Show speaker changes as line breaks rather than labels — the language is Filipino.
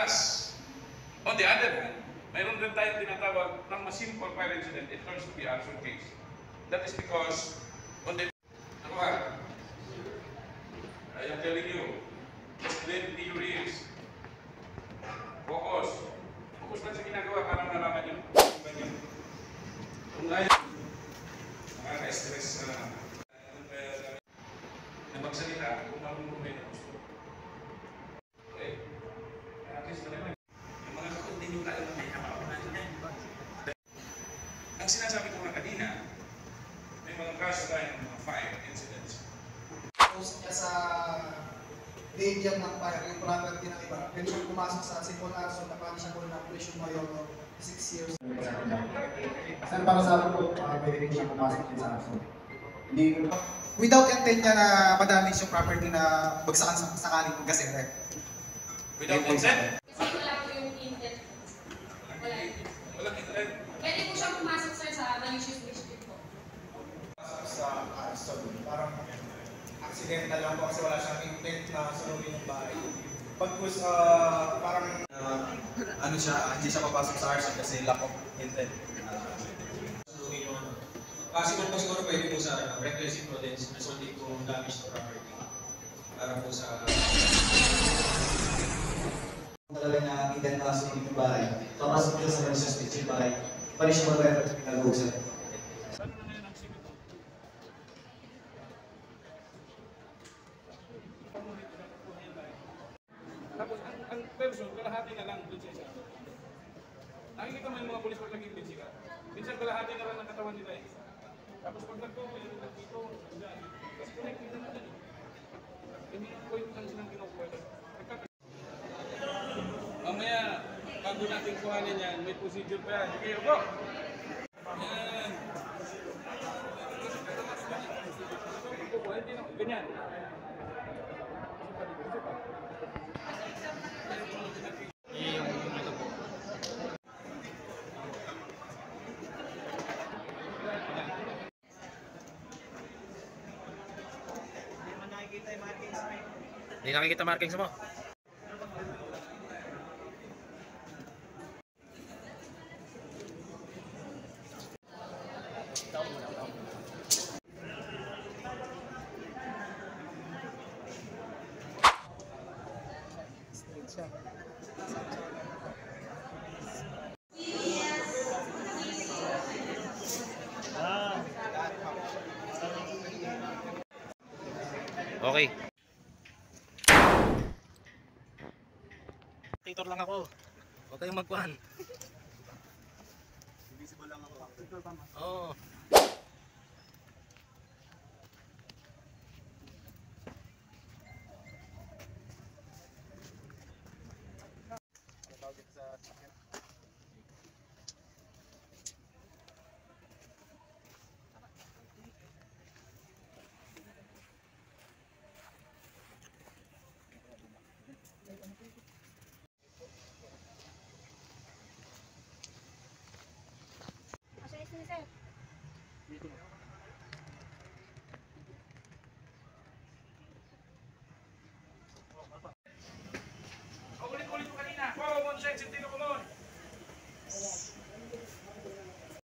mataas. On the other hand, mayroon din tayong tinatawag ng mas simple fire incident, it turns to be arson case. That is because on the I am telling you, just let the ears. Focus. Focus lang sa ginagawa para malaman nyo. Kung ayaw, nakaka-stress na magsalita, kung marunong kayo na gusto. Okay? At least na naman. Yung mga continue tayo na may nakaunan nyo. Ang sinasabi ko nga kanina, may mga kaso tayo ng mga fire incidents.
Post niya sa medium ng fire, yung property ng iba. Pwede siyang pumasok sa simple arson na punishable na operation mayor of 6 years.
Saan para sa akin po, pwede rin siyang pumasok din sa arson. Hindi
Without intent niya na madamage yung property na bagsakan sa sakaling ng gasere.
Without consent?
Kasi wala po yung intent. Wala intent.
Walang intent.
Pwede po siyang pumasok, sir, sa malicious mischief po.
Sa arson, parang accidental lang po kasi wala siyang intent na sunugin yung bahay. Pagkus, parang
ano siya, hindi siya papasok sa arson kasi lack of intent.
Sunugin yung ano. Possible po siguro pwede po sa reckless imprudence resulting to damage to property. Para po sa
talaga na intent na sunugin yung bahay. Papasok din sa malicious yung bahay. Punishable by criminal laws.
Tapos ang person, kalahati na lang dun sa isa. Nakikita mo yung mga pulis pag naging binsika. Minsan kalahati na lang ng katawan nila eh. Tapos pag nagtubo, yung dito, dyan. Kasi connected na dyan. Hindi yung point lang silang kinukuha. Mamaya, bago natin kuhanin yan, may procedure pa yan. Okay, go! Yan. Ganyan.
Hindi nakikita markings mo. Okay. Titor lang ako. Huwag kayong magkuhan. Invisible lang ako. Oo.